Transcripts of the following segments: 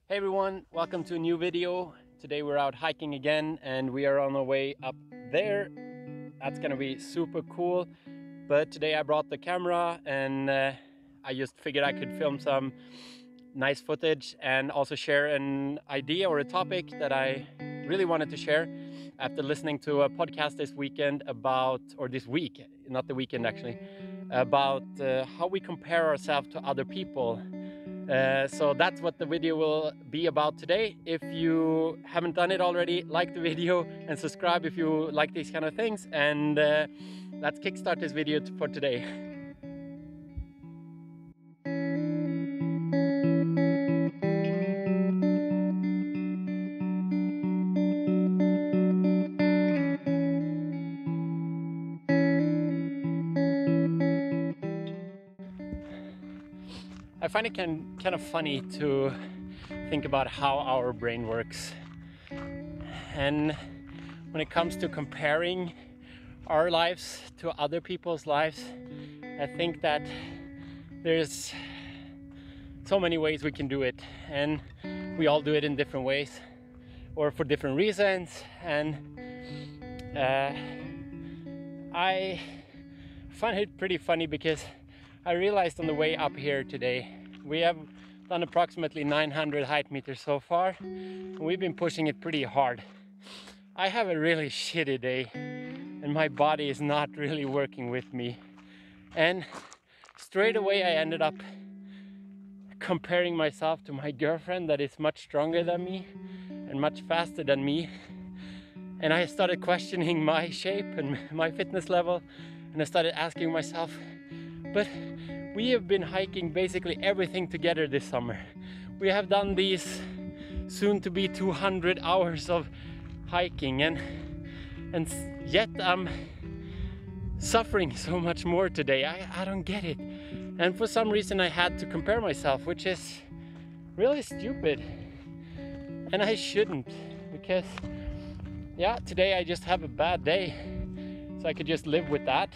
Hey everyone, welcome to a new video. Today we're out hiking again and we are on our way up there. That's gonna be super cool. But today I brought the camera and I just figured I could film some nice footage and also share an idea or a topic that I really wanted to share after listening to a podcast this weekend about, or this week, not the weekend actually, about how we compare ourselves to other people. So that's what the video will be about today. If you haven't done it already, like the video and subscribe if you like these kind of things. And let's kickstart this video for today. I find it kind of funny to think about how our brain works. And when it comes to comparing our lives to other people's lives, I think that there's so many ways we can do it, and we all do it in different ways or for different reasons. And I find it pretty funny because I realized on the way up here today, we have done approximately 900 height meters so far, and we've been pushing it pretty hard. I have a really shitty day and my body is not really working with me, and straight away I ended up comparing myself to my girlfriend that is much stronger than me and much faster than me. And I started questioning my shape and my fitness level, and I started asking myself, but we have been hiking basically everything together this summer. We have done these soon to be 200 hours of hiking, and yet I'm suffering so much more today. I don't get it. And for some reason I had to compare myself, which is really stupid. And I shouldn't, because yeah, today I just have a bad day, so I could just live with that.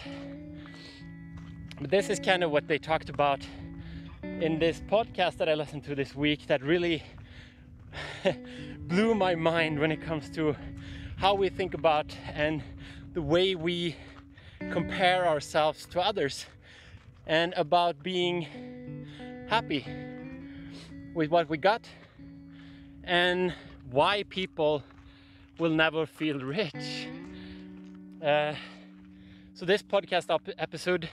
But this is kind of what they talked about in this podcast that I listened to this week that really blew my mind when it comes to how we think about and the way we compare ourselves to others, and about being happy with what we got and why people will never feel rich. So this podcast episode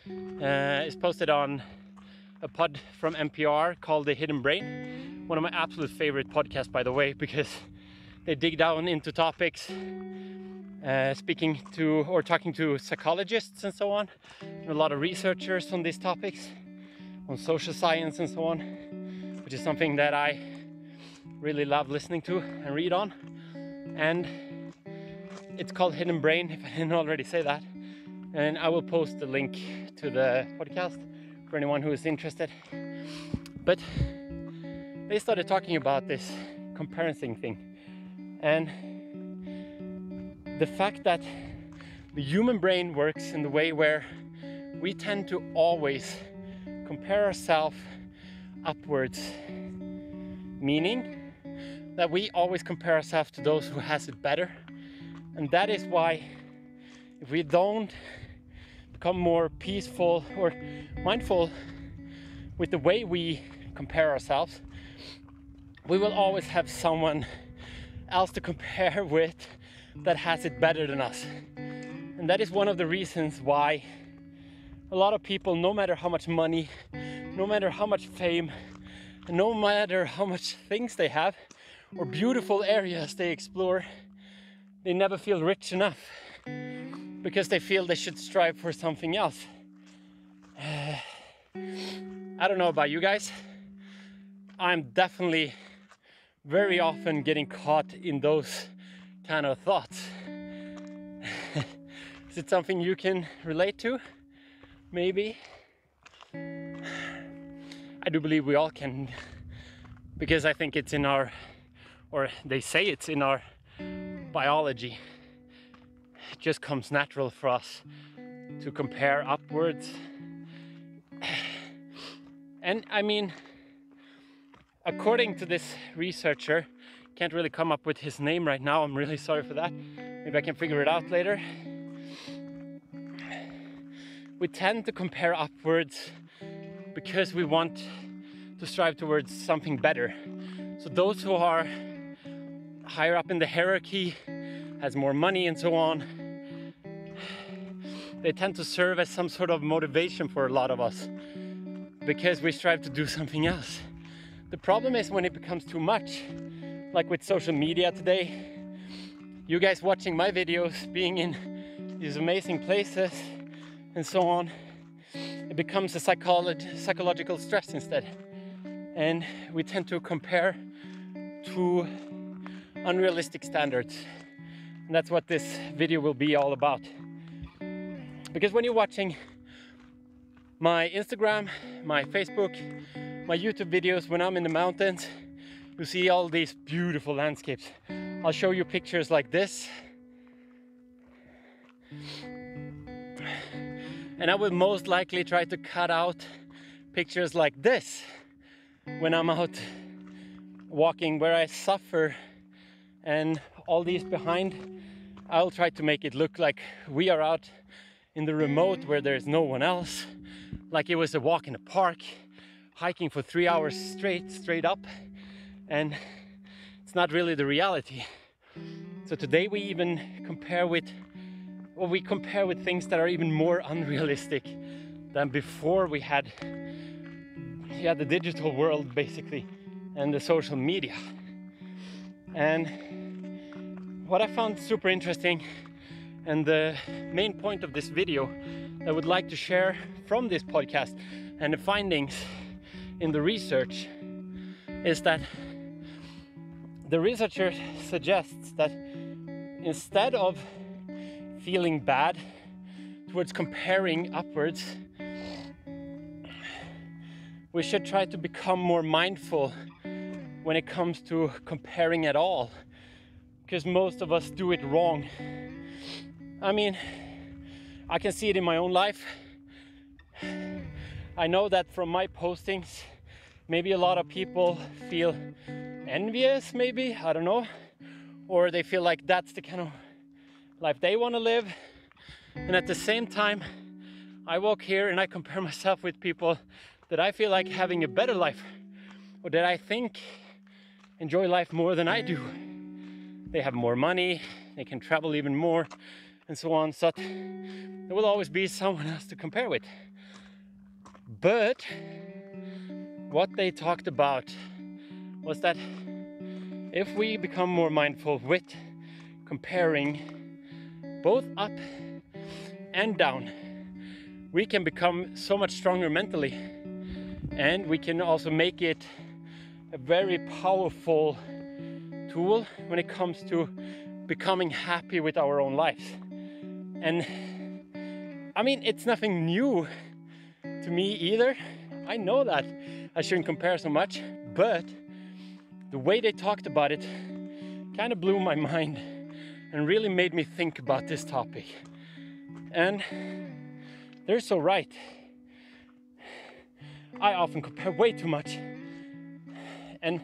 is posted on a pod from NPR called The Hidden Brain. One of my absolute favorite podcasts, by the way, because they dig down into topics, speaking to or talking to psychologists and so on, and a lot of researchers on these topics, on social science and so on, which is something that I really love listening to and read on. And it's called Hidden Brain, if I didn't already say that. And I will post the link to the podcast for anyone who is interested. But they started talking about this comparison thing, and the fact that the human brain works in the way where we tend to always compare ourselves upwards, meaning that we always compare ourselves to those who has it better. And that is why if we don't become more peaceful or mindful with the way we compare ourselves, we will always have someone else to compare with that has it better than us. And that is one of the reasons why a lot of people, no matter how much money, no matter how much fame, and no matter how much things they have or beautiful areas they explore, they never feel rich enough, because they feel they should strive for something else. I don't know about you guys. I'm definitely very often getting caught in those kind of thoughts. Is it something you can relate to? Maybe. I do believe we all can, because I think it's in our, or they say it's in our biology. It just comes natural for us to compare upwards. And I mean, according to this researcher, can't really come up with his name right now, I'm really sorry for that, maybe I can figure it out later. We tend to compare upwards because we want to strive towards something better. So those who are higher up in the hierarchy, has more money and so on, they tend to serve as some sort of motivation for a lot of us because we strive to do something else. The problem is when it becomes too much, like with social media today, you guys watching my videos, being in these amazing places and so on, it becomes a psychological stress instead. And we tend to compare to unrealistic standards. And that's what this video will be all about. Because when you're watching my Instagram, my Facebook, my YouTube videos, when I'm in the mountains, you see all these beautiful landscapes. I'll show you pictures like this. And I will most likely try to cut out pictures like this when I'm out walking, where I suffer, and all these behind, I'll try to make it look like we are out in the remote where there's no one else, like it was a walk in a park, hiking for 3 hours straight up, and it's not really the reality. So today we even compare with things that are even more unrealistic than before we had the digital world basically and the social media. And what I found super interesting, and the main point of this video that I would like to share from this podcast and the findings in the research, is that the researcher suggests that instead of feeling bad towards comparing upwards, we should try to become more mindful when it comes to comparing at all, because most of us do it wrong. I mean, I can see it in my own life. I know that from my postings, maybe a lot of people feel envious, maybe, I don't know, or they feel like that's the kind of life they want to live. And at the same time, I walk here and I compare myself with people that I feel like having a better life, or that I think enjoy life more than I do. They have more money, they can travel even more, and so on. So there will always be someone else to compare with. But what they talked about was that if we become more mindful with comparing both up and down, we can become so much stronger mentally, and we can also make it a very powerful tool when it comes to becoming happy with our own lives. And I mean, it's nothing new to me either. I know that I shouldn't compare so much, but the way they talked about it kind of blew my mind and really made me think about this topic. And they're so right. I often compare way too much and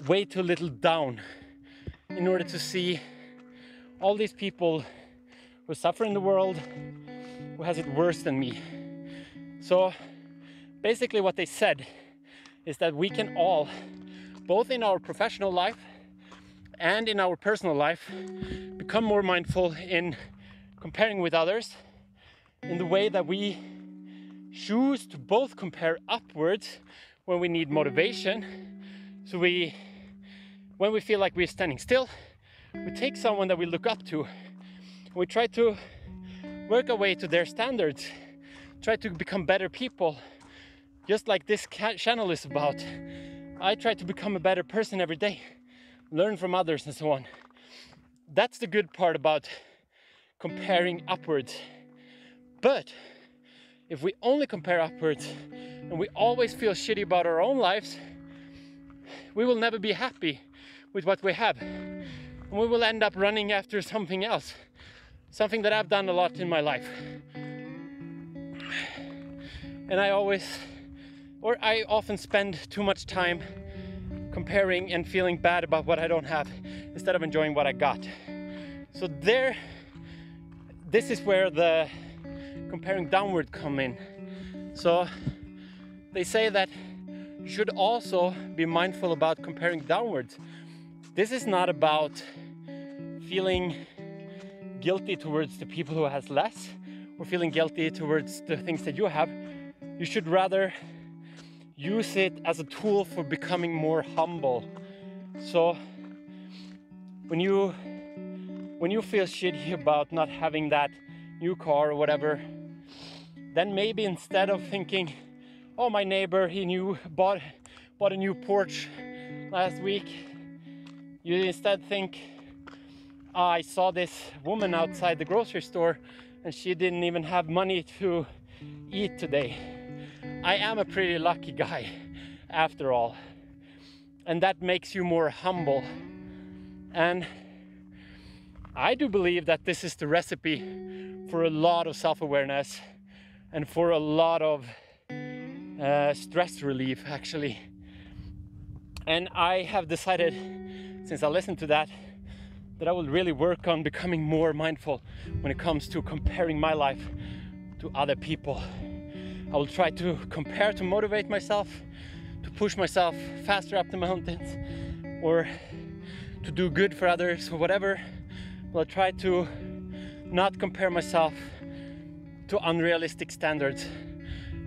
way too little down in order to see all these people who suffer in the world, who has it worse than me. So basically what they said is that we can all, both in our professional life and in our personal life, become more mindful in comparing with others in the way that we choose to both compare upwards when we need motivation. So when we feel like we're standing still, we take someone that we look up to, we try to work our way to their standards, try to become better people, just like this channel is about. I try to become a better person every day, learn from others and so on. That's the good part about comparing upwards. But if we only compare upwards and we always feel shitty about our own lives, we will never be happy with what we have. And we will end up running after something else. Something that I've done a lot in my life. And I often spend too much time comparing and feeling bad about what I don't have instead of enjoying what I got. So this is where the comparing downward come in. So they say that you should also be mindful about comparing downwards. This is not about feeling guilty towards the people who has less or feeling guilty towards the things that you have. You should rather use it as a tool for becoming more humble. So when you feel shitty about not having that new car or whatever, then maybe instead of thinking, oh, my neighbor, he bought a new porch last week, you instead think, oh, I saw this woman outside the grocery store and she didn't even have money to eat today. I am a pretty lucky guy after all. And that makes you more humble. And I do believe that this is the recipe for a lot of self-awareness and for a lot of stress relief, actually. And I have decided, since I listened to that I will really work on becoming more mindful when it comes to comparing my life to other people. I will try to compare to motivate myself, to push myself faster up the mountains, or to do good for others or whatever. But I'll try to not compare myself to unrealistic standards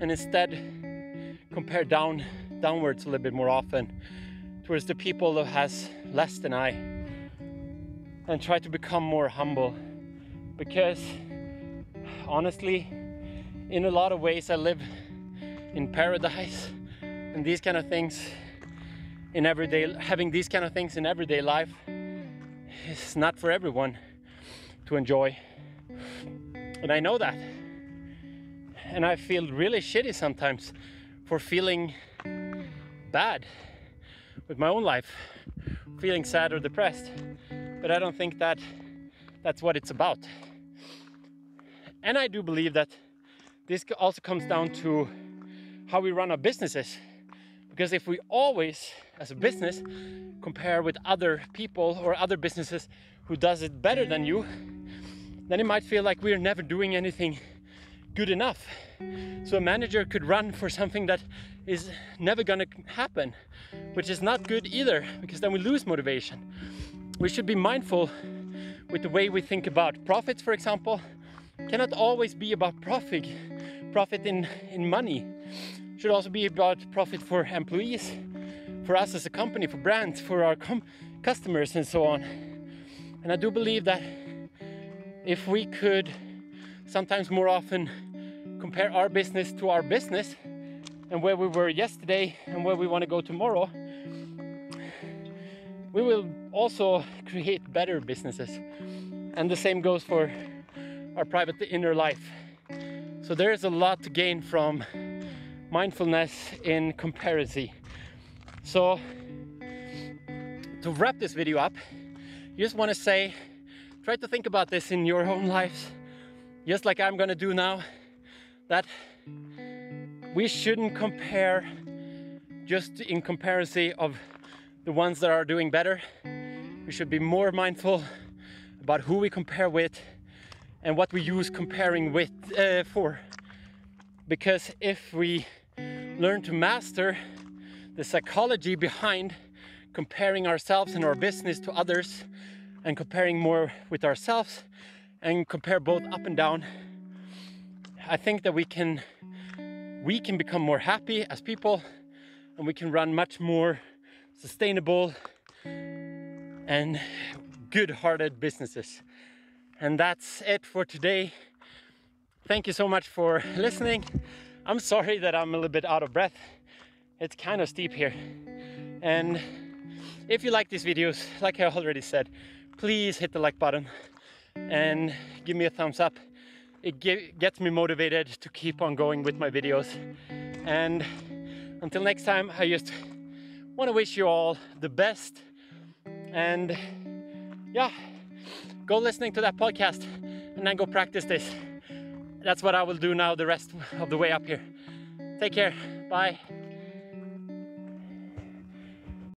and instead compare downwards a little bit more often towards the people who has less than I, and try to become more humble. Because honestly, in a lot of ways I live in paradise, and these kind of things in having these kind of things in everyday life is not for everyone to enjoy. And I know that. And I feel really shitty sometimes for feeling bad with my own life, feeling sad or depressed. But I don't think that's what it's about. And I do believe that this also comes down to how we run our businesses. Because if we always, as a business, compare with other people or other businesses who does it better than you, then it might feel like we're never doing anything good enough. So a manager could run for something that is never gonna happen, which is not good either, because then we lose motivation. We should be mindful with the way we think about profits, for example. Cannot always be about profit in money. Should also be about profit for employees, for us as a company, for brands, for our customers and so on. And I do believe that if we could sometimes more often compare our business to our business and where we were yesterday and where we want to go tomorrow, we will also create better businesses. And the same goes for our private inner life. So there is a lot to gain from mindfulness in comparison. So to wrap this video up, you just want to say, try to think about this in your own lives, just like I'm gonna do now, that we shouldn't compare just in comparison of the ones that are doing better. We should be more mindful about who we compare with and what we use comparing with for. Because if we learn to master the psychology behind comparing ourselves and our business to others, and comparing more with ourselves and compare both up and down, I think that we can become more happy as people, and we can run much more sustainable and good-hearted businesses. And that's it for today. Thank you so much for listening. I'm sorry that I'm a little bit out of breath. It's kind of steep here. And if you like these videos, like I already said, please hit the like button and give me a thumbs up. It gets me motivated to keep on going with my videos. And until next time, I just want to wish you all the best. And yeah, go listening to that podcast and then go practice this. That's what I will do now the rest of the way up here. Take care. Bye.